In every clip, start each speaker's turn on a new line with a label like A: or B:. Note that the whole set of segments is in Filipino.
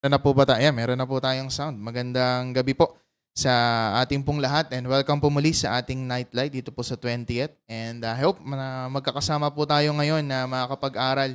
A: Meron na po ba tayo? Ayan, meron na po tayong sound. Magandang gabi po sa ating pong lahat and welcome po muli sa ating Nightlight dito po sa 20th. And I hope na magkakasama po tayo ngayon na makakapag-aral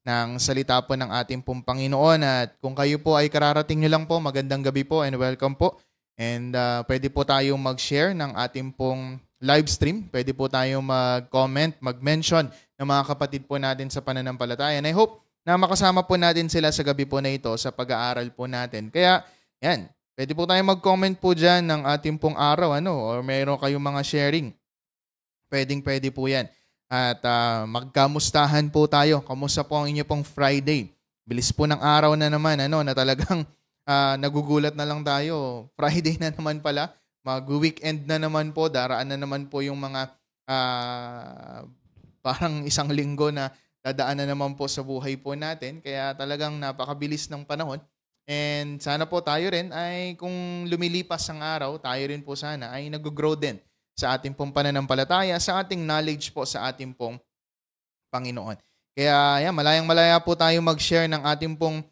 A: ng salita po ng ating pong Panginoon. At kung kayo po ay kararating nyo lang po, magandang gabi po and welcome po. And pwede po tayong mag-share ng ating pong live stream. Pwede po tayong mag-comment, mag-mention ng mga kapatid po natin sa pananampalataya. And I hope na makasama po natin sila sa gabi po na ito sa pag-aaral po natin. Kaya, yan, pwede po tayong mag-comment po dyan ng ating pong araw, or mayroon kayong mga sharing. Pwede po yan. At magkamustahan po tayo. Kamusta po ang inyo pong Friday? Bilis po ng araw na naman, na talagang nagugulat na lang tayo. Friday na naman pala. Mag-weekend na naman po. Daraan na naman po yung mga parang isang linggo na dadaan na naman po sa buhay po natin. Kaya talagang napakabilis ng panahon. And sana po tayo rin ay kung lumilipas ang araw, tayo rin po sana ay nag-grow din sa ating pong pananampalataya, sa ating knowledge po sa ating pong Panginoon. Kaya yan, malayang-malaya po tayo mag-share ng ating pong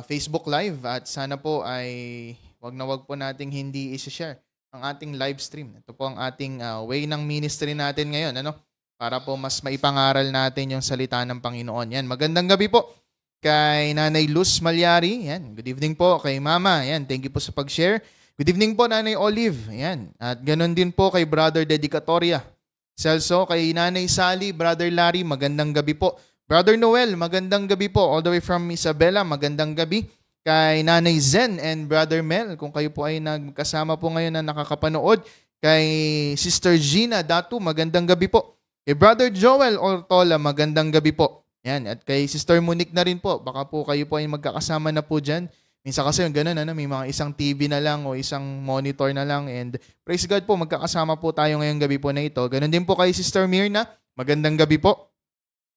A: Facebook Live at sana po ay wag po nating hindi i-share ang ating live stream. Ito po ang ating way ng ministry natin ngayon, para po mas maipangaral natin yung salita ng Panginoon. Yan, magandang gabi po kay Nanay Luz Malyari. Yan, good evening po kay Mama. Yan, thank you po sa pag-share. Good evening po Nanay Olive. Yan, at ganoon din po kay Brother Dedicatoria Celso, kay Nanay Sally, Brother Larry, magandang gabi po. Brother Noel, magandang gabi po. All the way from Isabela, magandang gabi. Kay Nanay Zen and Brother Mel, kung kayo po ay nagkasama po ngayon na nakakapanood. Kay Sister Gina Datu, magandang gabi po. Kay Brother Joel Ortola, magandang gabi po. Yan, at kay Sister Monique na rin po. Baka po kayo po ay magkakasama na po dyan. Minsan kasi yung ganun, may mga isang TV na lang o isang monitor na lang. And praise God po, magkakasama po tayo ngayong gabi po na ito. Ganun din po kay Sister Mirna, magandang gabi po.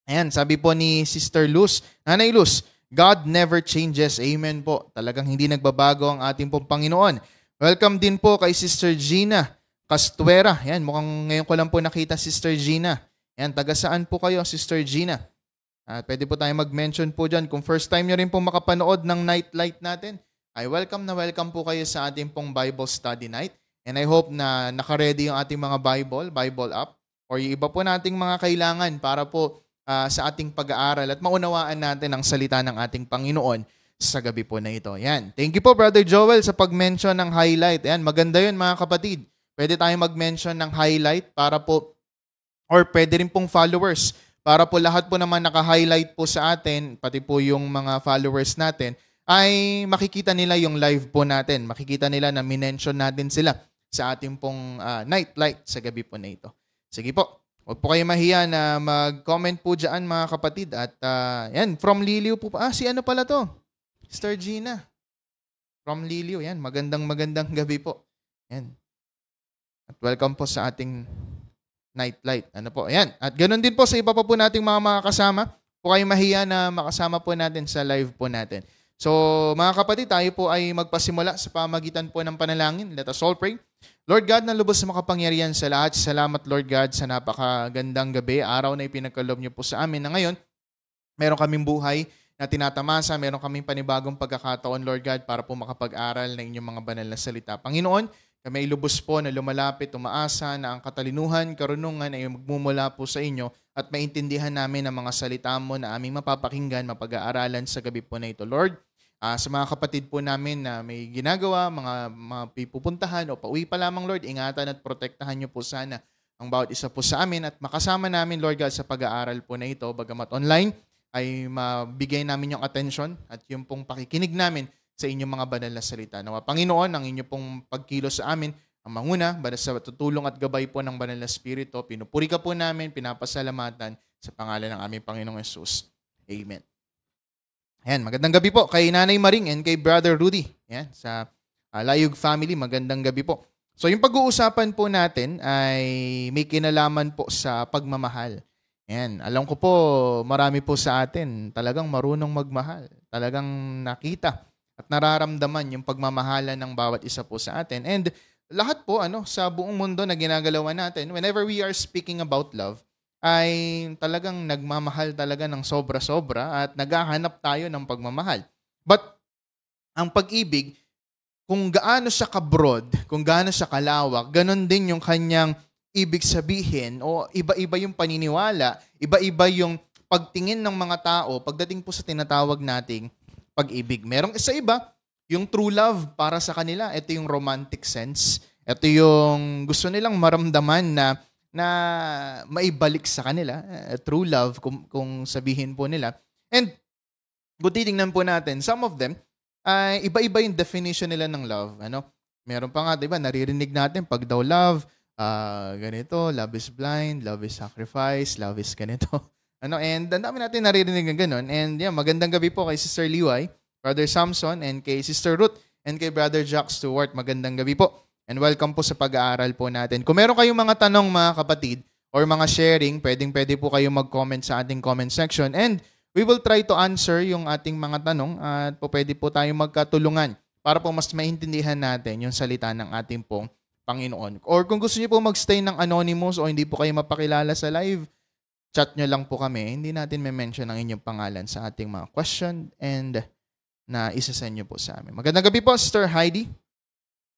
A: Ayan, sabi po ni Sister Luz, Nanay Luz, God never changes. Amen po. Talagang hindi nagbabago ang ating pong Panginoon. Welcome din po kay Sister Gina Castuera. Yan, mukhang ngayon ko lang po nakita Sister Gina. Yan, taga saan po kayo, Sister Gina? At pwede po tayo mag-mention po dyan. Kung first time nyo rin po makapanood ng Nightlight natin, ay welcome po kayo sa ating pong Bible Study Night. And I hope na naka-ready yung ating mga Bible app, or yung iba po nating mga kailangan para po sa ating pag-aaral at maunawaan natin ang salita ng ating Panginoon sa gabi po na ito. Yan. Thank you po, Brother Joel, sa pag-mention ng highlight. Yan, maganda yun mga kapatid. Pwede tayong mag-mention ng highlight para po, or pwede rin pong followers, para po lahat po naman naka-highlight po sa atin, pati po yung mga followers natin, ay makikita nila yung live po natin. Makikita nila na minention natin sila sa ating pong Nightlight sa gabi po na ito. Sige po, huwag po kayo mahiya na mag-comment po dyan mga kapatid. At yan, from Liliw po. Si ano pala to? Sister Gina. From Liliw. Yan, magandang gabi po. Yan. At welcome po sa ating Nightlight. Ano po? Ayan. At ganoon din po sa iba pa po nating mga kasama. Po kayo mahiya na makasama po natin sa live po natin. So, mga kapatid, tayo po ay magpasimula sa pamagitan po ng panalangin. Let us all pray. Lord God, na lubos na makapangyarihan sa lahat. Salamat, Lord God, sa napakagandang gabi. Araw na ipinagkaloob niyo po sa amin na ngayon, meron kaming buhay na tinatamasa, meron kaming panibagong pagkakataon, Lord God, para po makapag-aral ng inyong mga banal na salita. Panginoon, kami ilubos po na lumalapit, umaasa na ang katalinuhan, karunungan ay magmumula po sa inyo at maintindihan namin ang mga salita mo na aming mapapakinggan, mapag-aaralan sa gabi po na ito. Lord, sa mga kapatid po namin na may ginagawa, mga pipupuntahan o pauwi pa lamang, Lord, ingatan at protektahan niyo po sana ang bawat isa po sa amin at makasama namin, Lord God, sa pag-aaral po na ito, bagamat online, ay mabigay namin yung attention at yung pong pakikinig namin sa inyong mga banal na salita. Nawa Panginoon, ang inyong pong pagkilos sa amin, ang manguna, sa tutulong at gabay po ng banal na Espiritu, pinupuri ka po namin, pinapasalamatan sa pangalan ng aming Panginoong Yesus. Amen. Ayan, magandang gabi po kay Nanay Maring and kay Brother Rudy. Ayan, sa Layug family, magandang gabi po. So yung pag-uusapan po natin ay may kinalaman po sa pagmamahal. Ayan, alam ko po, marami po sa atin talagang marunong magmahal. Talagang nakita at nararamdaman yung pagmamahalan ng bawat isa po sa atin. And lahat po sa buong mundo na ginagalawan natin, whenever we are speaking about love, ay talagang nagmamahal talaga ng sobra-sobra at naghahanap tayo ng pagmamahal. But ang pag-ibig, kung gaano siya ka-broad, kung gaano siya kalawak, ganon din yung kanyang ibig sabihin o iba-iba yung paniniwala, iba-iba yung pagtingin ng mga tao pagdating po sa tinatawag nating pag-ibig. Merong isa iba, yung true love para sa kanila, ito yung romantic sense. Ito yung gusto nilang maramdaman na maibalik sa kanila, true love kung sabihin po nila. And kung titingnan po natin, some of them ay iba-iba yung definition nila ng love. Ano? Meron pa nga, diba, naririnig natin pag daw love, ganito, love is blind, love is sacrifice, love is ganito. Ano? And ang dami natin naririnig ng ganun. And yeah, magandang gabi po kay Sister Liway, Brother Samson, and kay Sister Ruth, and kay Brother Jack Stewart. Magandang gabi po. And welcome po sa pag-aaral po natin. Kung meron kayong mga tanong mga kapatid, or mga sharing, pwede po kayong mag-comment sa ating comment section. And we will try to answer yung ating mga tanong at pwede po tayong magkatulungan para po mas maintindihan natin yung salita ng ating pong Panginoon. Or kung gusto niyo po magstay ng anonymous o hindi po kayo mapakilala sa live, chat nyo lang po kami. Hindi natin may mention ang inyong pangalan sa ating mga question and na isasend nyo po sa amin. Magandang gabi po, Sister Heidi.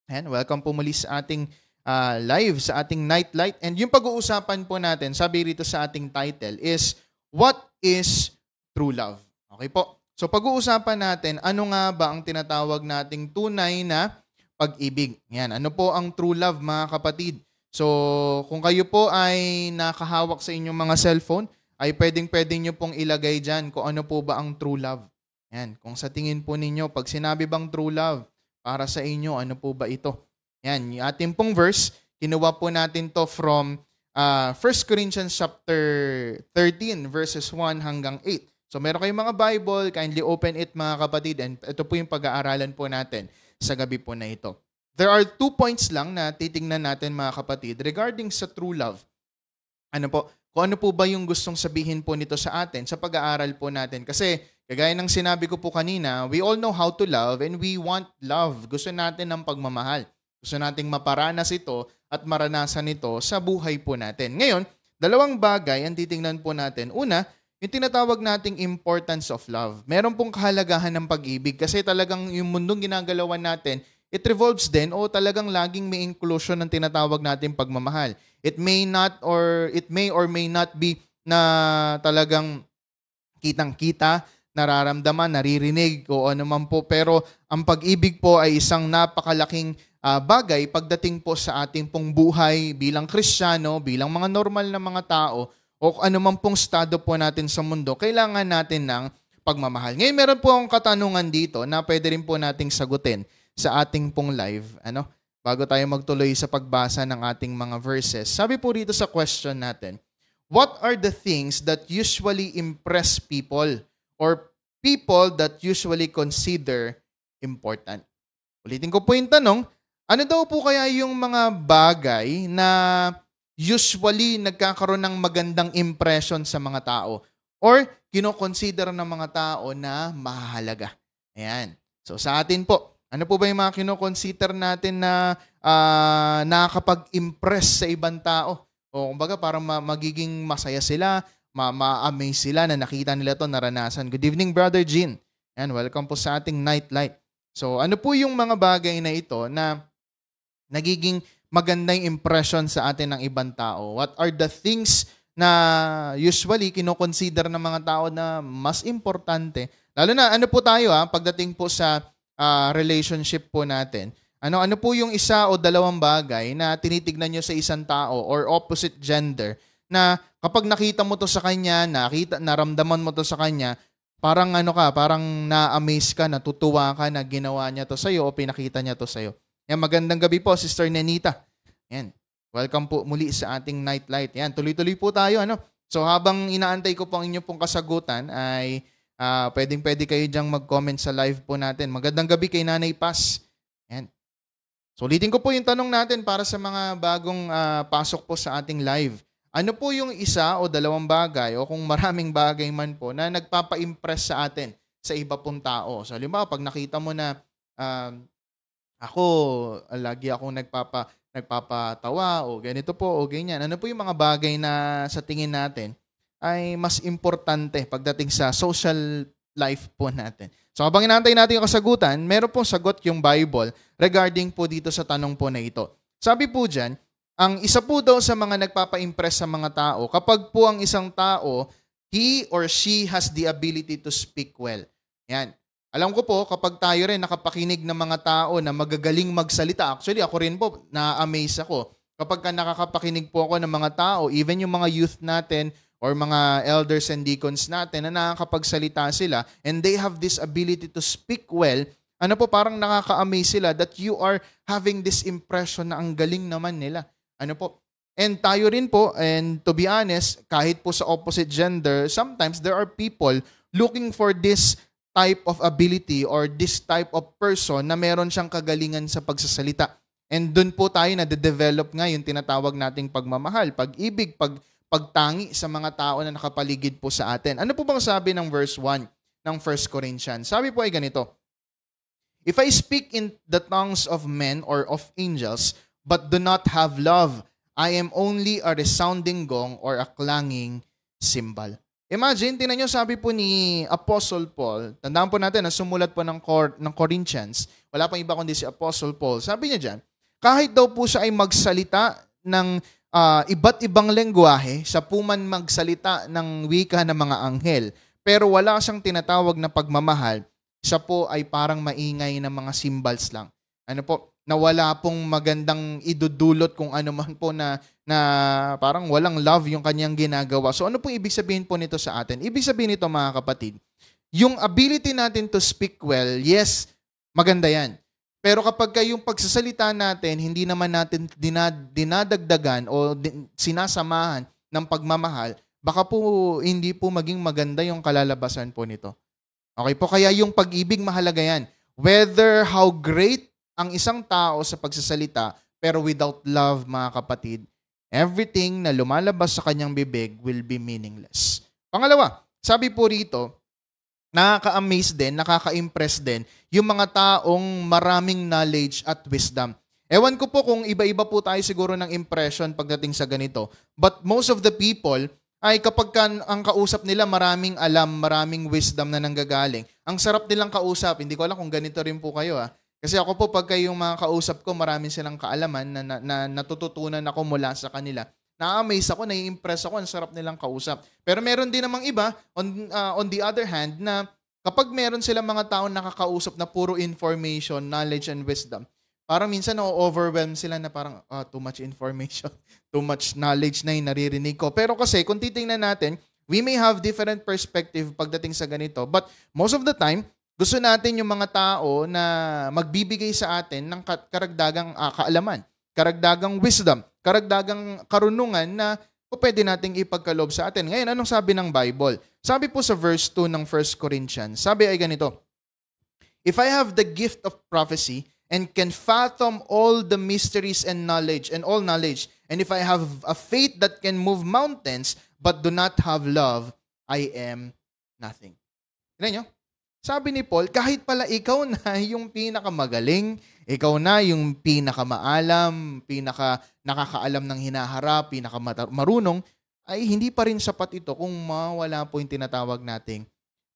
A: And welcome po muli sa ating live, sa ating Nightlight. And yung pag-uusapan po natin, sabi rito sa ating title is, What is True Love? Okay po. So pag-uusapan natin, ano nga ba ang tinatawag nating tunay na pag-ibig? Yan, ano po ang true love mga kapatid? So kung kayo po ay nakahawak sa inyong mga cellphone, ay pwedeng-pwede nyo pong ilagay dyan kung ano po ba ang true love. Yan, kung sa tingin po ninyo, pag sinabi bang true love para sa inyo, ano po ba ito? Yan, yung ating pong verse, kinuha po natin to from 1 Corinthians chapter 13 verses 1 hanggang 8. So meron kayong mga Bible, kindly open it mga kapatid, and ito po yung pag-aaralan po natin sa gabi po na ito. There are 2 points lang na titingnan natin mga kapatid regarding sa true love. Ano po? Kung ano po ba yung gustong sabihin po nito sa atin sa pag-aaral po natin. Kasi kagaya ng sinabi ko po kanina, we all know how to love and we want love. Gusto natin ng pagmamahal. Gusto nating maparanas ito at maranasan ito sa buhay po natin. Ngayon, dalawang bagay ang titingnan po natin. Una, yung tinatawag nating importance of love. Meron pong kahalagahan ng pag-ibig kasi talagang yung mundong ginagalawan natin, it revolves din o talagang laging may inclusion ng tinatawag nating pagmamahal. It may or may not be na talagang kitang-kita, nararamdaman, naririnig o ano man po. Pero ang pag-ibig po ay isang napakalaking bagay pagdating po sa ating pong buhay bilang Kristiyano, bilang mga normal na mga tao, o ano man pong estado po natin sa mundo, kailangan natin ng pagmamahal. Ngayon, meron po akong katanungan dito na pwede rin po nating sagutin sa ating pong live. Bago tayo magtuloy sa pagbasa ng ating mga verses. Sabi po rito sa question natin, what are the things that usually impress people or people that usually consider important? Ulitin ko po yung tanong, ano daw po kaya yung mga bagay na usually nagkakaroon ng magandang impression sa mga tao or kinoconsider ng mga tao na mahalaga? Ayan. So sa atin po, ano po ba yung mga kinoconsider natin na nakakapag-impress sa ibang tao? O kumbaga parang magiging masaya sila, ma-amaze sila na nakita nila to, naranasan. Good evening, Brother Jean. And welcome po sa ating Nightlight. So ano po yung mga bagay na ito na nagiging magandang impression sa atin ng ibang tao? What are the things na usually kinoconsider ng mga tao na mas importante? Lalo na ano po tayo pagdating po sa relationship po natin. Ano po yung isa o dalawang bagay na tinitignan nyo sa isang tao or opposite gender na kapag nakita mo to sa kanya, naramdaman mo to sa kanya, parang parang na-amaze ka, natutuwa ka na ginawa niya to sa'yo o pinakita niya to sa'yo. Yan, magandang gabi po, Sister Nenita. Yan. Welcome po muli sa ating Nightlight. Yan, tuloy-tuloy po tayo. So habang inaantay ko po ang inyong pong kasagutan ay pwedeng-pwede kayo diyang mag-comment sa live po natin. Magandang gabi kay Nanay Paz. Yan. So ulitin ko po yung tanong natin para sa mga bagong pasok po sa ating live. Ano po yung isa o dalawang bagay o kung maraming bagay man po na nagpapa-impress sa atin sa iba pong tao? So halimbawa, pag nakita mo na lagi akong nagpapatawa o ganito po o ganyan. Ano po yung mga bagay na sa tingin natin ay mas importante pagdating sa social life po natin. So habang inaantay natin yung kasagutan, meron pong sagot yung Bible regarding po dito sa tanong po na ito. Sabi po dyan, ang isa po daw sa mga nagpapa-impress sa mga tao, kapag po ang isang tao, he or she has the ability to speak well. Yan. Alam ko po, kapag tayo rin nakapakinig ng mga tao na magagaling magsalita, actually ako rin po, na-amaze ako. Kapag nakakapakinig po ako ng mga tao, even yung mga youth natin, or mga elders and deacons natin na nakakapagsalita sila and they have this ability to speak well, ano po, parang nakaka-amaze sila that you are having this impression na ang galing naman nila. Ano po? And tayo rin po, and to be honest, kahit po sa opposite gender, sometimes there are people looking for this type of ability or this type of person na meron siyang kagalingan sa pagsasalita. And dun po tayo na-develop nga yung tinatawag nating pagmamahal, pag-ibig, pagtangi sa mga tao na nakapaligid po sa atin. Ano po bang sabi ng verse 1 ng 1 Corinthians? Sabi po ay ganito, if I speak in the tongues of men or of angels, but do not have love, I am only a resounding gong or a clanging cymbal. Imagine, tinan nyo, sabi po ni Apostle Paul, tandaan po natin na sumulat po ng Corinthians, wala pang iba kundi si Apostle Paul, sabi niya dyan, kahit daw po siya ay magsalita ng iba't ibang lengguwahe, sa puman magsalita ng wika ng mga anghel, pero wala siyang tinatawag na pagmamahal, siya po ay parang maingay na mga cymbals lang. Ano po, na wala pong magandang idudulot kung ano man po na parang walang love yung kanyang ginagawa. So ano pong ibig sabihin po nito sa atin? Ibig sabihin nito, mga kapatid, yung ability natin to speak well, yes, maganda yan. Pero kapag yung pagsasalita natin, hindi naman natin dinadagdagan o sinasamahan ng pagmamahal, baka po hindi po maging maganda yung kalalabasan po nito. Okay po, kaya yung pag-ibig mahalaga yan. Whether how great ang isang tao sa pagsasalita, pero without love, mga kapatid, everything na lumalabas sa kanyang bibig will be meaningless. Pangalawa, sabi po rito, nakaka-amaze din, nakaka-impress din yung mga taong maraming knowledge at wisdom. Ewan ko po kung iba-iba po tayo siguro ng impression pagdating sa ganito. But most of the people ay kapag ang kausap nila maraming alam, maraming wisdom na nanggagaling. Ang sarap nilang kausap. Hindi ko alam kung ganito rin po kayo. Kasi ako po pagka yung mga kausap ko, maraming silang kaalaman na natututunan ako mula sa kanila. Na-amaze ako, nai-impress ako, ang sarap nilang kausap. Pero meron din namang iba, on the other hand, na kapag meron silang mga taong nakakausap na puro information, knowledge, and wisdom, parang minsan na-overwhelm sila na parang too much information, too much knowledge na yung naririnig ko. Pero kasi kung titingnan natin, we may have different perspective pagdating sa ganito. But most of the time, gusto natin yung mga tao na magbibigay sa atin ng karagdagang kaalaman, karagdagang wisdom, karagdagang karunungan na pwede nating ipagkaloob sa atin. Ngayon, anong sabi ng Bible? Sabi po sa verse 2 ng 1 Corinthians, sabi ay ganito, if I have the gift of prophecy and can fathom all the mysteries and knowledge, and if I have a faith that can move mountains but do not have love, I am nothing. Tignan nyo? Sabi ni Paul, kahit pala ikaw na yung pinakamagaling, ikaw na yung pinakamaalam, nakakaalam ng hinaharap, pinakamarunong, ay hindi pa rin sapat ito kung mawala po yung tinatawag nating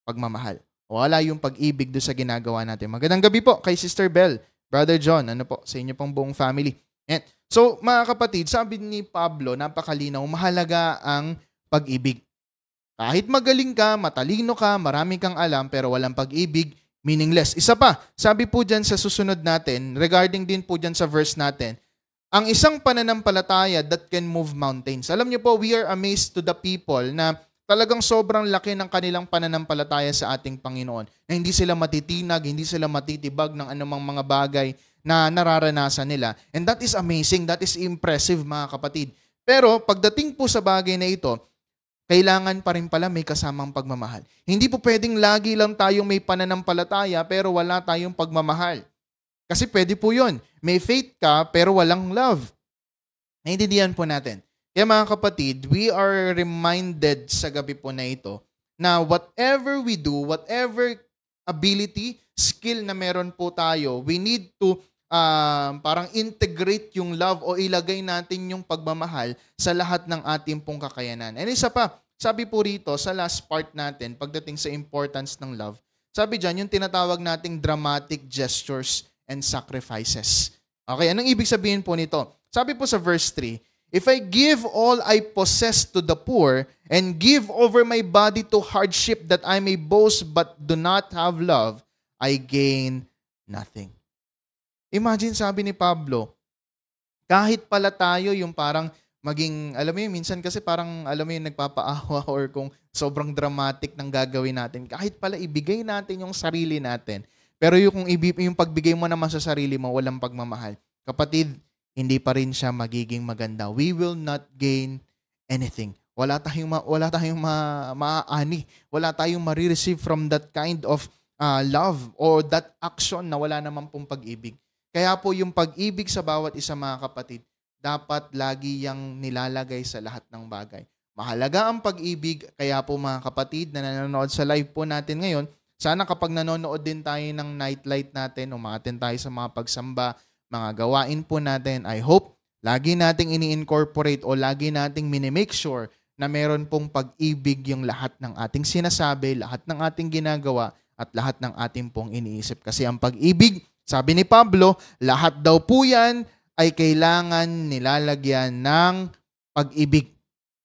A: pagmamahal. Wala yung pag-ibig doon sa ginagawa natin. Magandang gabi po kay Sister Bell, Brother John, ano po, sa inyo pong buong family. And so, mga kapatid, sabi ni Pablo, napakalinaw, mahalaga ang pag-ibig. Kahit magaling ka, matalino ka, marami kang alam, pero walang pag-ibig, meaningless. Isa pa, sabi po dyan sa susunod natin, regarding din po dyan sa verse natin, ang isang pananampalataya that can move mountains. Alam niyo po, we are amazed to the people na talagang sobrang laki ng kanilang pananampalataya sa ating Panginoon. Na hindi sila matitinag, hindi sila matitibag ng anumang mga bagay na nararanasan nila. And that is amazing, that is impressive, mga kapatid. Pero pagdating po sa bagay na ito, kailangan pa rin pala may kasamang pagmamahal. Hindi po pwedeng lagi lang tayong may pananampalataya pero wala tayong pagmamahal. Kasi pwede po yun. May faith ka pero walang love. Naintindihan po natin. Kaya mga kapatid, we are reminded sa gabi po na ito na whatever we do, whatever ability, skill na meron po tayo, we need to parang integrate yung love o ilagay natin yung pagmamahal sa lahat ng ating pong kakayanan. And isa pa, sabi po rito, sa last part natin, pagdating sa importance ng love, sabi dyan, yung tinatawag nating dramatic gestures and sacrifices. Okay, anong ibig sabihin po nito? Sabi po sa verse 3, if I give all I possess to the poor and give over my body to hardship that I may boast but do not have love, I gain nothing. Imagine, sabi ni Pablo, kahit pala tayo yung parang maging, alam mo yun, minsan kasi parang, alam mo yun, nagpapaawa or kung sobrang dramatic ng gagawin natin, kahit pala ibigay natin yung sarili natin, pero yung pagbigay mo naman sa sarili mo, walang pagmamahal. Kapatid, hindi pa rin siya magiging maganda. We will not gain anything. Wala tayong maaani. Wala tayong ma-receive from that kind of love or that action na wala naman pong pag-ibig. Kaya po yung pag-ibig sa bawat isa, mga kapatid, dapat lagi yang nilalagay sa lahat ng bagay. Mahalaga ang pag-ibig, kaya po mga kapatid na nanonood sa live po natin ngayon, sana kapag nanonood din tayo ng nightlight natin, umaten tayo sa mga pagsamba, mga gawain po natin, I hope lagi nating ini-incorporate o lagi nating minimake sure na meron pong pag-ibig yung lahat ng ating sinasabi, lahat ng ating ginagawa, at lahat ng ating pong iniisip. Kasi ang pag-ibig, sabi ni Pablo, lahat daw po yan ay kailangan nilalagyan ng pag-ibig.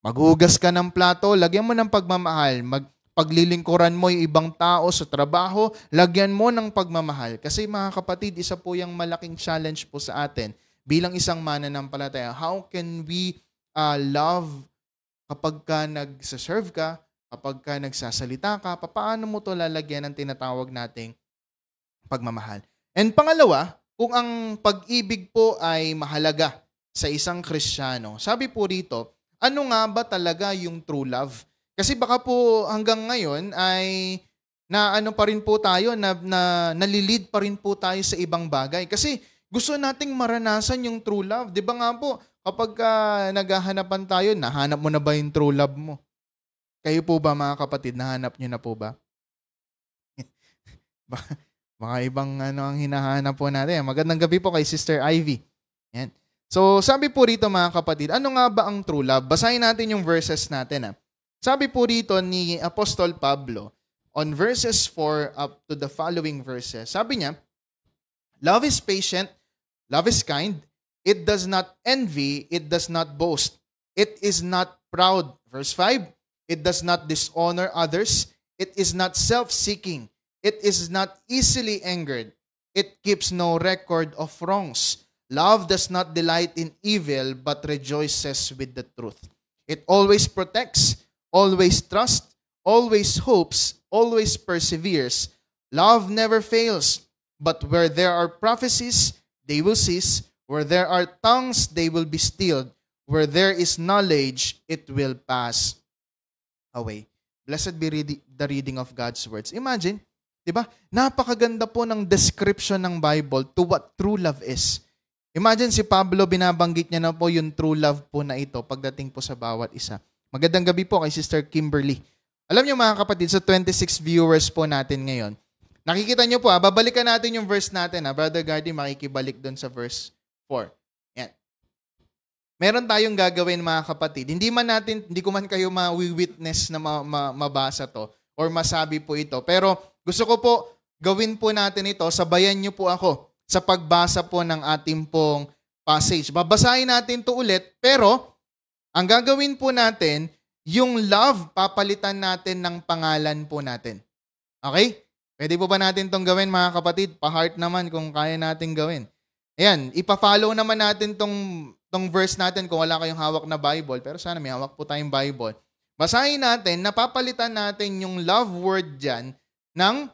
A: Maghugas ka ng plato, lagyan mo ng pagmamahal. Paglilingkuran mo yung ibang tao sa trabaho, lagyan mo ng pagmamahal. Kasi mga kapatid, isa po yung malaking challenge po sa atin bilang isang mananampalataya. How can we love kapag ka nagsaserve ka, kapag ka nagsasalita ka, paano mo to lalagyan ng tinatawag nating pagmamahal? And pangalawa, kung ang pag-ibig po ay mahalaga sa isang Kristiyano, sabi po rito, ano nga ba talaga yung true love? Kasi baka po hanggang ngayon ay pa rin po tayo, nalilid pa rin po tayo sa ibang bagay. Kasi gusto nating maranasan yung true love. Di ba nga po, kapag naghahanapan tayo, nahanap mo na ba yung true love mo? Kayo po ba mga kapatid, nahanap nyo na po ba? Mga ibang ang hinahanap po natin. Magandang gabi po kay Sister Ivy. Yan. So, sabi po rito mga kapatid, ano nga ba ang true love? Basahin natin yung verses natin. Sabi po rito ni Apostol Pablo, on verses 4 up to the following verses, sabi niya, love is patient, love is kind, it does not envy, it does not boast, it is not proud. Verse 5, it does not dishonor others, it is not self-seeking, it is not easily angered. It keeps no record of wrongs. Love does not delight in evil, but rejoices with the truth. It always protects, always trusts, always hopes, always perseveres. Love never fails, but where there are prophecies, they will cease. Where there are tongues, they will be stilled. Where there is knowledge, it will pass away. Blessed be the reading of God's words. Imagine, di ba? Napakaganda po ng description ng Bible to what true love is. Imagine si Pablo, binabanggit niya na po yung true love po na ito pagdating po sa bawat isa. Magandang gabi po kay Sister Kimberly. Alam niyo mga kapatid, sa 26 viewers po natin ngayon, nakikita niyo po, babalikan natin yung verse natin. Brother Gardy, makikibalik doon sa verse 4. Yan. Meron tayong gagawin mga kapatid. Hindi ko man kayo ma-witness na mabasa to or masabi po ito. Pero gusto ko po, gawin po natin ito, sabayan niyo po ako sa pagbasa po ng ating pong passage. Babasahin natin to ulit, pero ang gagawin po natin, yung love, papalitan natin ng pangalan po natin. Okay? Pwede po ba natin tong gawin mga kapatid? Pa-heart naman kung kaya natin gawin. Ayan, ipa-follow naman natin tong verse natin kung wala kayong hawak na Bible, pero sana may hawak po tayong Bible. Basahin natin, napapalitan natin yung love word dyan ng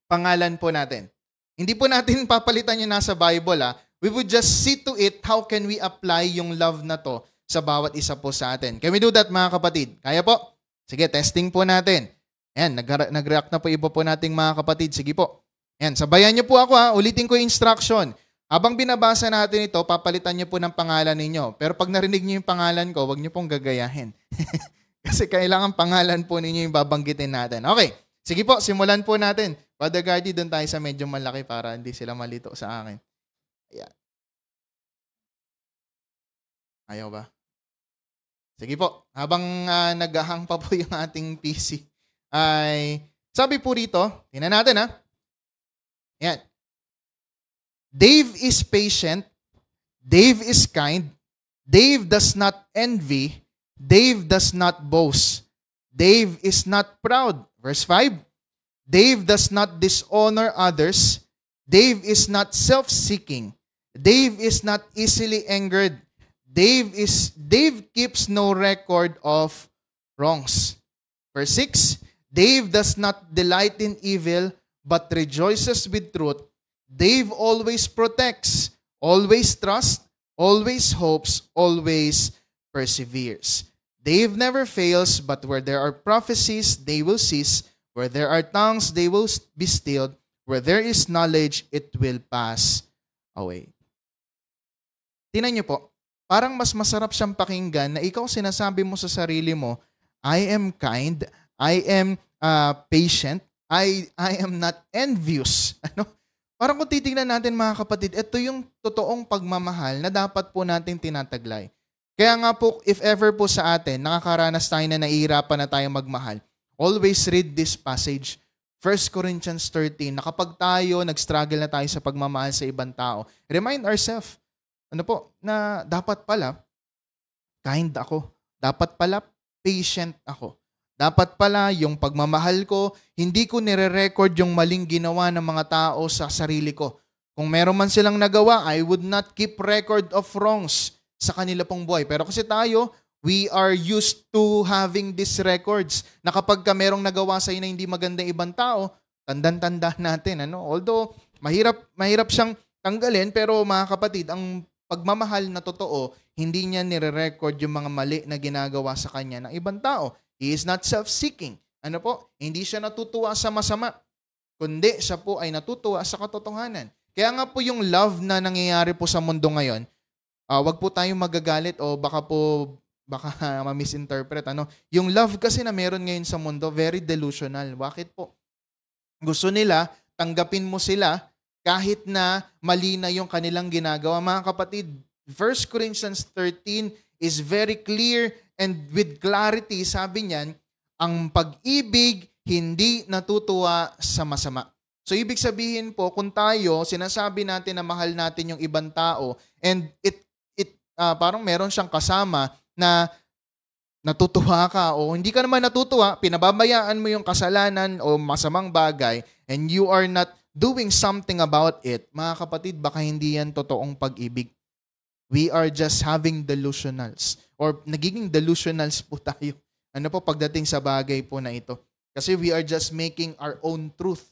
A: pangalan po natin. Hindi po natin papalitan yung nasa Bible. We would just see to it how can we apply yung love na to sa bawat isa po sa atin. Can we do that mga kapatid? Kaya po? Sige, testing po natin. Ayan, nag-react na po iba po nating mga kapatid. Sige po. Ayan, sabayan niyo po ako ulitin ko yung instruction. Habang binabasa natin ito, papalitan niyo po ng pangalan ninyo. Pero pag narinig niyo yung pangalan ko, huwag niyo pong gagayahin. Kasi kailangan pangalan po ninyo yung babanggitin natin. Okay, sige po, simulan po natin. Father Gardy, doon tayo sa medyo malaki para hindi sila malito sa akin. Ayan. Ayaw ba? Sige po, habang naghahang pa po yung ating PC, ay sabi po rito, tingnan natin ha. Yan. Dave is patient. Dave is kind. Dave does not envy. Dave does not boast. Dave is not proud. Verse 5. Dave does not dishonor others. Dave is not self-seeking. Dave is not easily angered. Dave keeps no record of wrongs. Verse 6. Dave does not delight in evil, but rejoices with truth. Dave always protects, always trusts, always hopes, always perseveres. Dave never fails, but where there are prophecies, they will cease. Where there are tongues, they will be stilled. Where there is knowledge, it will pass away. Tingnan niyo po, parang mas masarap siyang pakinggan na ikaw sinasabi mo sa sarili mo, I am kind, I am patient, I am not envious. Ano? Parang kung titingnan natin mga kapatid, ito yung totoong pagmamahal na dapat po natin tinataglay. Kaya nga po, if ever po sa atin, nakakaranas tayo na nahihirapan na tayo magmahal, always read this passage, 1 Corinthians 13, na kapag tayo, nag-struggle na tayo sa pagmamahal sa ibang tao, remind ourselves, na dapat pala, kind ako. Dapat pala, patient ako. Dapat pala, yung pagmamahal ko, hindi ko nire-record yung maling ginawa ng mga tao sa sarili ko. Kung meron man silang nagawa, I would not keep record of wrongs sa kanila pong buhay. Pero kasi tayo, we are used to having these records na kapag ka merong nagawa sa na hindi maganda ibang tao, tanda natin. Although, mahirap siyang tanggalin, pero mga kapatid, ang pagmamahal na totoo, hindi niya nire-record yung mga mali na ginagawa sa kanya ng ibang tao. He is not self-seeking. Hindi siya natutuwa sa masama, kundi siya po ay natutuwa sa katotohanan. Kaya nga po yung love na nangyayari po sa mundo ngayon, wag po tayong magagalit o baka ma-misinterpret. Yung love kasi na meron ngayon sa mundo, very delusional. Bakit po? Gusto nila, tanggapin mo sila kahit na mali na yung kanilang ginagawa. Mga kapatid, 1 Corinthians 13 is very clear and with clarity, sabi niyan, ang pag-ibig hindi natutuwa sa masama. So, ibig sabihin po, kung tayo, sinasabi natin na mahal natin yung ibang tao and parang meron siyang kasama na natutuwa ka o hindi ka naman natutuwa, pinababayaan mo yung kasalanan o masamang bagay and you are not doing something about it, mga kapatid, baka hindi yan totoong pag-ibig. We are just having delusionals or nagiging delusionals po tayo. Pagdating sa bagay po na ito. Kasi we are just making our own truth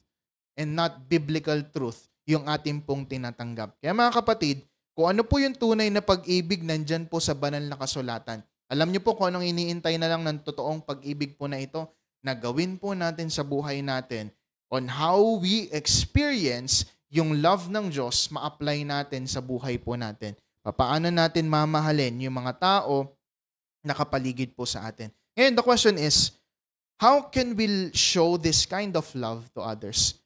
A: and not biblical truth yung ating pong tinatanggap. Kaya mga kapatid, kung ano po yung tunay na pag-ibig, nandyan po sa banal na kasulatan. Alam niyo po kung anong iniintay na lang ng totoong pag-ibig po na ito na gawin po natin sa buhay natin on how we experience yung love ng Diyos, ma-apply natin sa buhay po natin. Paano natin mamahalin yung mga tao na kapaligid po sa atin. Ngayon, the question is, how can we show this kind of love to others?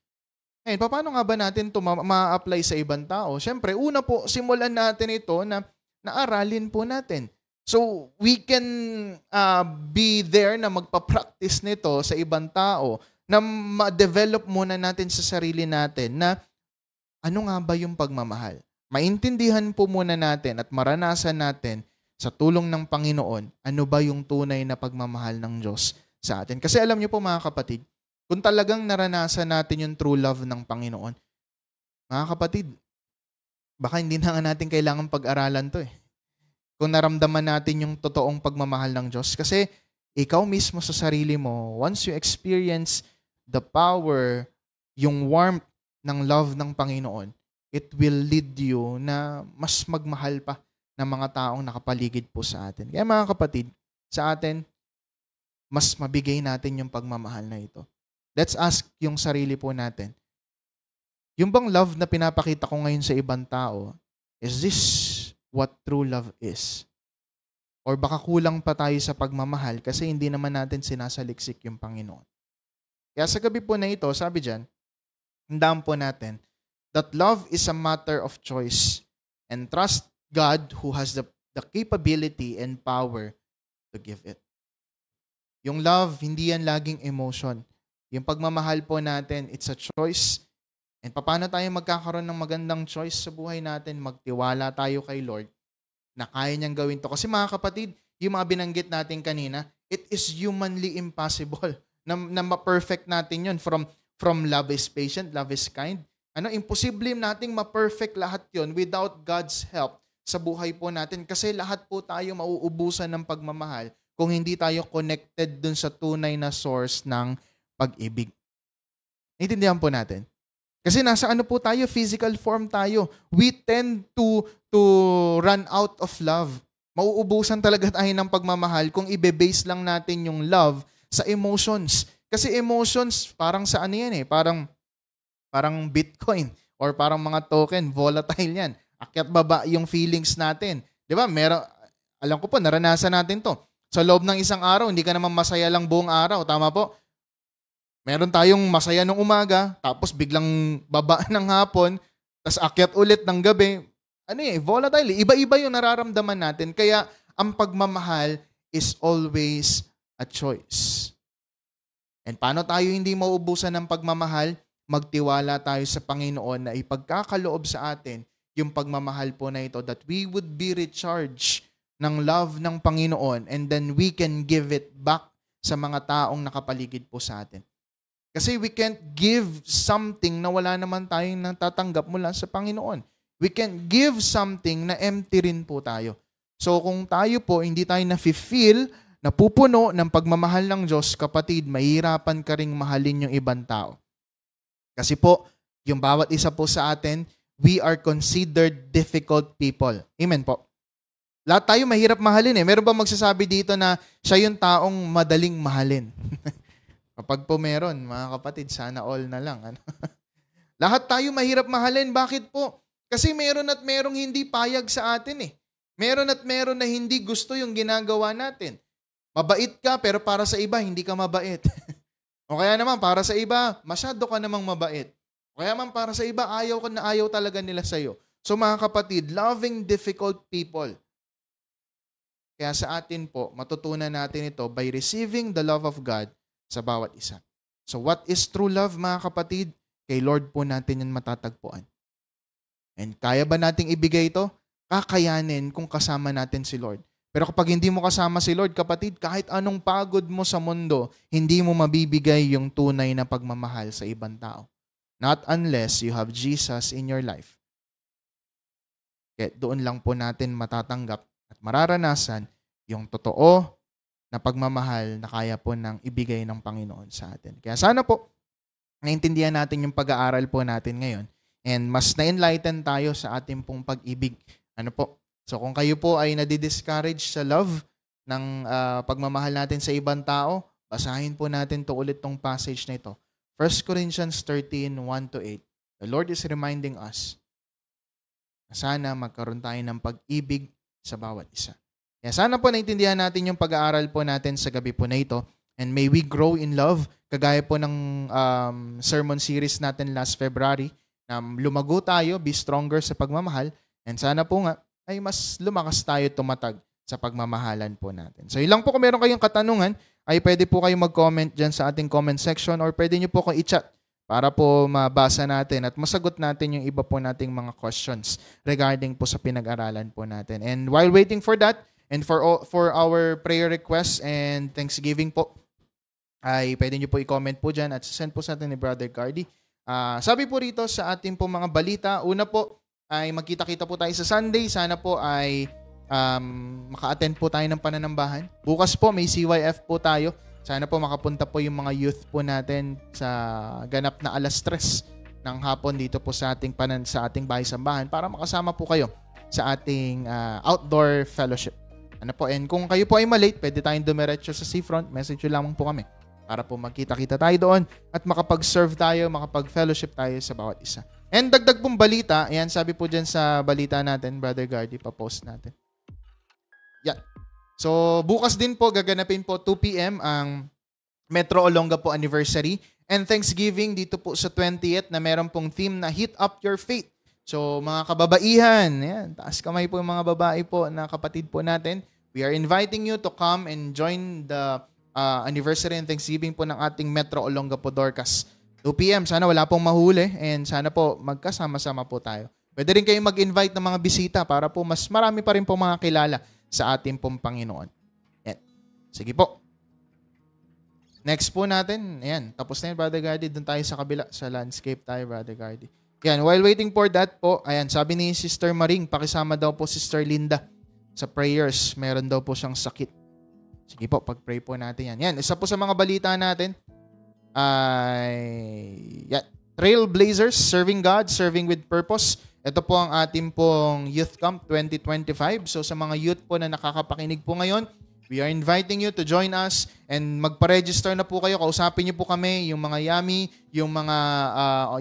A: Ngayon, paano nga ba natin ito ma-apply sa ibang tao? Siyempre, una po, simulan natin ito na naaralin po natin. So, we can be there na magpa-practice nito sa ibang tao na ma-develop muna natin sa sarili natin na ano nga ba yung pagmamahal? Maintindihan po muna natin at maranasan natin sa tulong ng Panginoon ano ba yung tunay na pagmamahal ng Diyos sa atin. Kasi alam niyo po mga kapatid, kung talagang naranasan natin yung true love ng Panginoon, mga kapatid, baka hindi na nga natin kailangan pag-aralan to eh. Kung naramdaman natin yung totoong pagmamahal ng Diyos. Kasi ikaw mismo sa sarili mo, once you experience the power, yung warmth ng love ng Panginoon, it will lead you na mas magmahal pa ng mga taong nakapaligid po sa atin. Kaya mga kapatid, sa atin, mas mabigay natin yung pagmamahal na ito. Let's ask yung sarili po natin. Yung bang love na pinapakita ko ngayon sa ibang tao, is this what true love is? Or baka kulang pa tayo sa pagmamahal kasi hindi naman natin sinasaliksik yung Panginoon. Kaya sa gabi po na ito, sabi dyan, handaan po natin, that love is a matter of choice and trust God who has the capability and power to give it. Yung love, hindi yan laging emotion. Yung pagmamahal po natin, it's a choice. And paano tayo magkakaroon ng magandang choice sa buhay natin? Magtiwala tayo kay Lord na kaya niyang gawin to. Kasi mga kapatid, yung mga binanggit natin kanina, it is humanly impossible na ma-perfect natin yun. From love is patient, love is kind. Imposible nating ma-perfect lahat yon without God's help sa buhay po natin. Kasi lahat po tayo mauubusan ng pagmamahal kung hindi tayo connected dun sa tunay na source ng pag-ibig. Intindihan po natin. Kasi nasa po tayo, physical form tayo. We tend to run out of love. Mauubusan talaga tayo ng pagmamahal kung ibe-base lang natin yung love sa emotions. Kasi emotions, parang sa yan parang Bitcoin or parang mga token, volatile yan. Akyat baba yung feelings natin. Di ba? Alam ko po, naranasan natin to. Sa loob ng isang araw, hindi ka naman masaya lang buong araw. Tama po? Meron tayong masaya nung umaga, tapos biglang baba ng hapon, tapos akyat ulit ng gabi. Volatile. Iba-iba yung nararamdaman natin. Kaya ang pagmamahal is always a choice. And paano tayo hindi mauubusan ng pagmamahal? Magtiwala tayo sa Panginoon na ipagkakaloob sa atin yung pagmamahal po na ito, that we would be recharged ng love ng Panginoon, and then we can give it back sa mga taong nakapaligid po sa atin. Kasi we can't give something na wala naman tayong natatanggap mula sa Panginoon. We can't give something na empty rin po tayo. So kung tayo po, hindi tayo na-feel, napupuno ng pagmamahal ng Diyos, kapatid, mahirapan ka ring mahalin yung ibang tao. Kasi po, yung bawat isa po sa atin, we are considered difficult people. Amen po. Lahat tayo mahirap mahalin eh. Meron ba magsasabi dito na siya yung taong madaling mahalin? Kapag po meron, mga kapatid, sana all na lang. Lahat tayo mahirap mahalin. Bakit po? Kasi meron at merong hindi payag sa atin eh. Meron at meron na hindi gusto yung ginagawa natin. Mabait ka, pero para sa iba, hindi ka mabait. O kaya naman, para sa iba, masyado ka namang mabait. O kaya naman, para sa iba, ayaw ka na ayaw talaga nila sa'yo. So mga kapatid, loving difficult people. Kaya sa atin po, matutunan natin ito by receiving the love of God sa bawat isa. So what is true love, mga kapatid? Kay Lord po natin yan matatagpuan. And kaya ba nating ibigay ito? Kakayanin kung kasama natin si Lord. Pero kapag hindi mo kasama si Lord, kapatid, kahit anong pagod mo sa mundo, hindi mo mabibigay yung tunay na pagmamahal sa ibang tao. Not unless you have Jesus in your life. Kaya doon lang po natin matatanggap at mararanasan yung totoo na pagmamahal na kaya po nang ibigay ng Panginoon sa atin. Kaya sana po, naintindihan natin yung pag-aaral po natin ngayon and mas na-enlighten tayo sa ating pong pag-ibig. So kung kayo po ay nadi-discourage sa love ng pagmamahal natin sa ibang tao, basahin po natin to ulit tong passage na ito. 1 Corinthians 13, 1-8. The Lord is reminding us na sana magkaroon tayo ng pag-ibig sa bawat isa. Kaya sana po naintindihan natin yung pag-aaral po natin sa gabi po na ito. And may we grow in love, kagaya po ng sermon series natin last February, na lumago tayo, be stronger sa pagmamahal, and sana po nga ay mas lumakas tayo tumatag sa pagmamahalan po natin. So ilang po kung meron kayong katanungan, ay pwede po kayong mag-comment dyan sa ating comment section or pwede nyo po kong i-chat para po mabasa natin at masagot natin yung iba po nating mga questions regarding po sa pinag-aralan po natin. And while waiting for that, and for our prayer requests and thanksgiving po, ay pwede nyo po i-comment po dyan at send po sa atin ni Brother Cardi. Sabi po rito sa ating po mga balita, una po ay magkita-kita po tayo sa Sunday. Sana po ay maka-attend po tayo ng pananambahan. Bukas po may CYF po tayo. Sana po makapunta po yung mga youth po natin sa ganap na 3:00 ng hapon dito po sa ating bahay-sambahan para makasama po kayo sa ating outdoor fellowship. And kung kayo po ay malate, pwede tayong dumiretso sa seafront. Message nyo lamang po kami para po magkita-kita tayo doon at makapag-serve tayo, makapag-fellowship tayo sa bawat isa. And dagdag pong balita, ayan, sabi po dyan sa balita natin, Brother Gardy, pa-post natin. Yeah. So, bukas din po, gaganapin po 2 p.m. ang Metro Olonga po anniversary. And Thanksgiving dito po sa 20th na meron pong theme na Hit Up Your Faith. So, mga kababaihan, ayan, taas kamay po yung mga babae po na kapatid po natin. We are inviting you to come and join the anniversary and Thanksgiving po ng ating Metro Olongapo Dorcas. 2 p.m. Sana wala pong mahuli and sana po magkasama-sama po tayo. Pwede rin kayong mag-invite ng mga bisita para po mas marami pa rin po mga kilala sa ating pong Panginoon. Yan. Sige po. Next po natin, ayan, tapos na yun, Brother Gardy. Doon tayo sa kabila, sa landscape tayo, Brother Gardy. Ayan, while waiting for that po, ayan, sabi ni Sister Maring, pakisama daw po Sister Linda sa prayers. Meron daw po siyang sakit. Sige po, pag-pray po natin yan. Yan, isa po sa mga balita natin ay Trailblazers, Serving God, Serving with Purpose. Ito po ang ating pong Youth Camp 2025. So sa mga youth po na nakakapakinig po ngayon, we are inviting you to join us and magpa-register na po kayo. Kausapin niyo po kami, yung mga YAMI, yung mga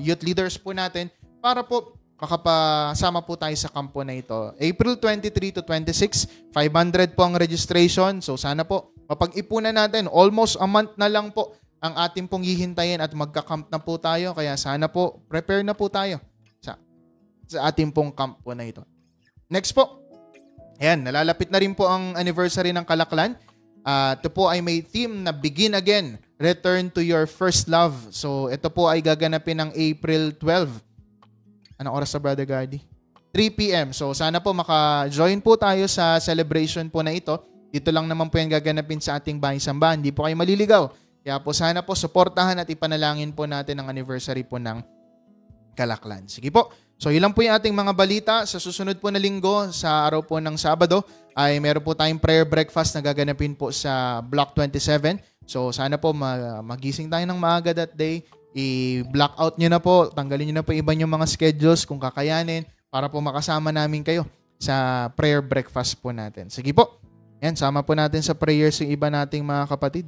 A: youth leaders po natin para po makapasama po tayo sa kampo na ito. April 23 to 26, 500 po ang registration. So sana po mapag-ipunan natin. Almost a month na lang po ang ating pong hihintayin at magka-camp na po tayo. Kaya sana po prepare na po tayo sa ating pong camp po na ito. Next po. Ayan, nalalapit na rin po ang anniversary ng Kalaklan. Ito po ay may theme na Begin Again, Return to Your First Love. So ito po ay gaganapin ng April 12. Anong oras sa Brother Gardy? 3 p.m. So sana po maka-join po tayo sa celebration po na ito. Dito lang naman po yan gaganapin sa ating bahay sambahan. Hindi po kayo maliligaw. Kaya po sana po suportahan at ipanalangin po natin ang anniversary po ng Kalaklan. Sige po. So ilan po yung ating mga balita. Sa susunod po na linggo, sa araw po ng Sabado, ay meron po tayong prayer breakfast na gaganapin po sa Block 27. So sana po magising tayo ng maaga that day. I-block out nyo na po. Tanggalin nyo na po iba yung mga schedules kung kakayanin para po makasama namin kayo sa prayer breakfast po natin. Sige po. Yan, sama po natin sa prayers yung iba nating mga kapatid.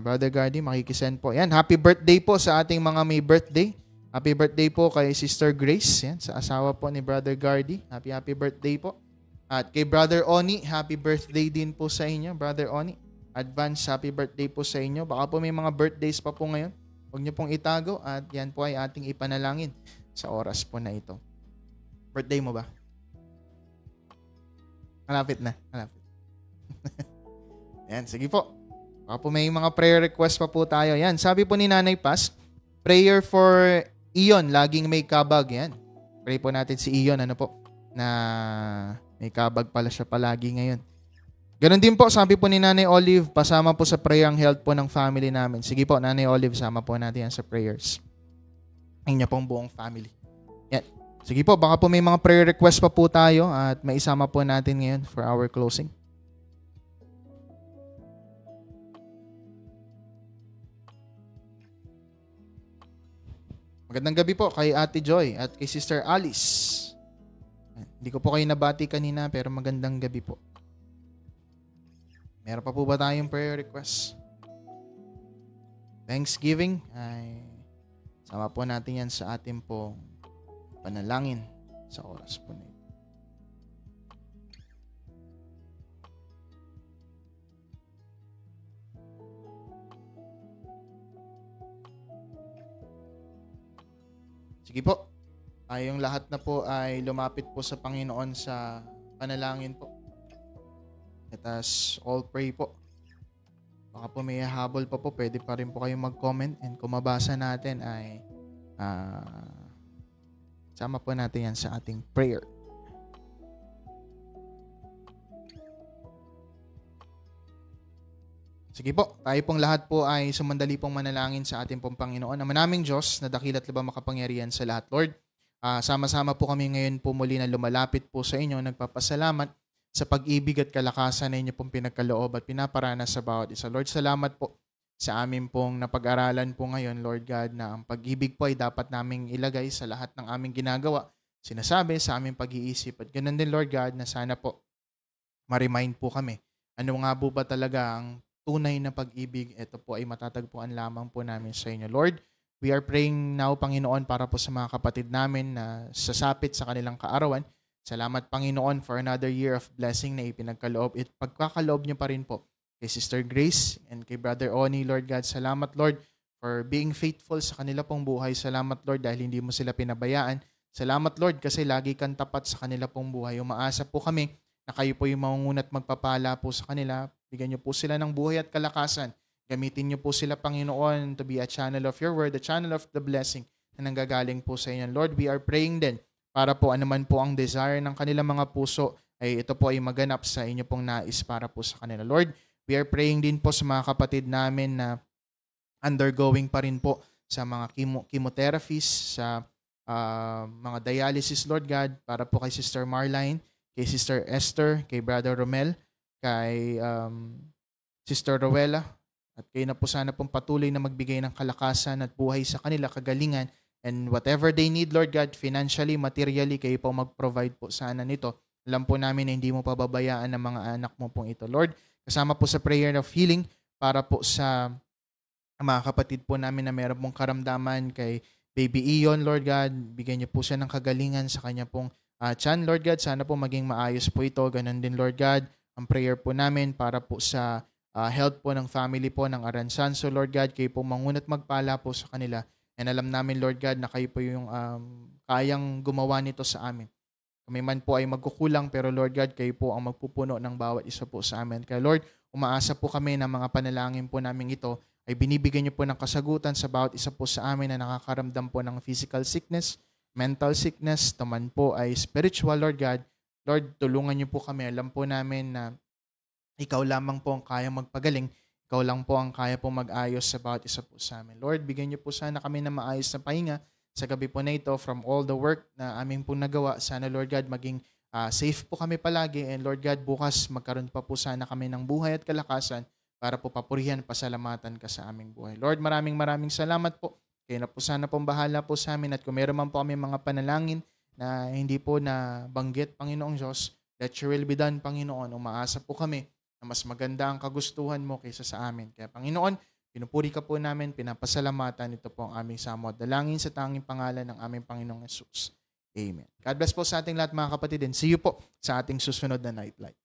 A: Brother Gardy, makikisend po. Yan, happy birthday po sa ating mga may birthday. Happy birthday po kay Sister Grace, yan, sa asawa po ni Brother Gardy. Happy birthday po. At kay Brother Oni, happy birthday din po sa inyo, Brother Oni. Advance happy birthday po sa inyo. Baka po may mga birthdays pa po ngayon. Huwag niyo pong itago at yan po ay ating ipanalangin sa oras po na ito. Birthday mo ba? Malapit na. Malapit. Yan, sige po. Baka po may mga prayer request pa po tayo. Yan, sabi po ni Nanay Paz, prayer for Iyon, laging may kabag. Yan. Pray po natin si Iyon, ano po, na may kabag pala siya palagi ngayon. Ganon din po, sabi po ni Nanay Olive, pasama po sa prayer ang health po ng family namin. Sige po, Nanay Olive, sama po natin yan sa prayers. Ang niya pong buong family. Yan. Sige po, baka po may mga prayer request pa po tayo at maisama po natin ngayon for our closing. Magandang gabi po kay Ate Joy at kay Sister Alice. Hindi ko po kayo nabati kanina pero magandang gabi po. Meron pa po ba tayong prayer request? Thanksgiving ay sama po natin yan sa ating pong panalangin sa oras po na ito. Sige po, tayong lahat na po ay lumapit po sa Panginoon sa panalangin po. Let us all pray po. Baka po may habol pa po, pwede pa rin po kayong mag-comment and kung mabasa natin ay sama po natin yan sa ating prayer. Sige po, tayo pong lahat po ay sumandali pong manalangin sa ating pong Panginoon. Ama naming Diyos, na dakila't labang makapangyarihan sa lahat, Lord. Sama-sama po kami ngayon po muli na lumalapit po sa inyo. Nagpapasalamat sa pag-ibig at kalakasan na inyo pong pinagkaloob at pinaparanas sa bawat isa. Lord, salamat po sa amin pong napag-aralan po ngayon, Lord God, na ang pag-ibig po ay dapat naming ilagay sa lahat ng aming ginagawa, sinasabi sa aming pag-iisip. At ganun din, Lord God, na sana po ma-remind po kami. Ano nga po ba talaga ang tunay na pag-ibig? Ito po ay matatagpuan lamang po namin sa inyo. Lord, we are praying now, Panginoon, para po sa mga kapatid namin na sasapit sa kanilang kaarawan. Salamat, Panginoon, for another year of blessing na ipinagkaloob at pagkakaloob niyo pa rin po kay Sister Grace and kay Brother Oni, Lord God. Salamat, Lord, for being faithful sa kanila pong buhay. Salamat, Lord, dahil hindi mo sila pinabayaan. Salamat, Lord, kasi lagi kang tapat sa kanila pong buhay. Umaasa po kami na kayo po yung mangunguna at magpapala po sa kanila. Bigyan niyo po sila ng buhay at kalakasan. Gamitin niyo po sila, Panginoon, to be a channel of your word, a channel of the blessing na nanggagaling po sa inyo. Lord, we are praying din para po anuman po ang desire ng kanilang mga puso ay ito po ay maganap sa inyo pong nais para po sa kanila. Lord, we are praying din po sa mga kapatid namin na undergoing pa rin po sa mga chemotherapies, sa mga dialysis, Lord God, para po kay Sister Marline, kay Sister Esther, kay Brother Romel, kay Sister Rowella, at kayo na po sana pong patuloy na magbigay ng kalakasan at buhay sa kanila, kagalingan, and whatever they need, Lord God, financially, materially, kayo po mag-provide po sana nito. Alam po namin na hindi mo pababayaan ng mga anak mo pong ito. Lord, kasama po sa prayer of healing para po sa mga kapatid po namin na meron pong karamdaman kay Baby Ion, Lord God, bigyan niyo po siya ng kagalingan sa kanya pong tiyan, Lord God. Sana po maging maayos po ito. Ganon din, Lord God, ang prayer po namin para po sa health po ng family po ng Aranzanso, Lord God. Kayo po mangunat magpala po sa kanila. And alam namin, Lord God, na kayo po yung kayang gumawa nito sa amin. Kami man po ay magkukulang, pero Lord God, kayo po ang magpupuno ng bawat isa po sa amin. Kaya Lord, umaasa po kami na mga panalangin po namin ito ay binibigyan niyo po ng kasagutan sa bawat isa po sa amin na nakakaramdam po ng physical sickness, mental sickness, taman po ay spiritual, Lord God. Lord, tulungan niyo po kami. Alam po namin na ikaw lamang po ang kaya magpagaling. Ikaw lang po ang kaya po mag-ayos sa bawat isa po sa amin. Lord, bigyan niyo po sana kami na maayos na pahinga sa gabi po na ito from all the work na aming po nagawa. Sana, Lord God, maging safe po kami palagi. And Lord God, bukas magkaroon pa po sana kami ng buhay at kalakasan para po papurihan, pasalamatan ka sa aming buhay. Lord, maraming salamat po. Kayo na po sana pong bahala po sa amin. At kung meron man po kami mga panalangin na hindi po na banggit, Panginoong Diyos, let your will be done, Panginoon. Umaasa po kami na mas maganda ang kagustuhan mo kaysa sa amin. Kaya Panginoon, pinupuri ka po namin, pinapasalamatan. Ito po ang aming samot. Dalangin sa tanging pangalan ng aming Panginoong Jesus. Amen. God bless po sa ating lahat mga kapatid and see you po sa ating susunod na Nightlight.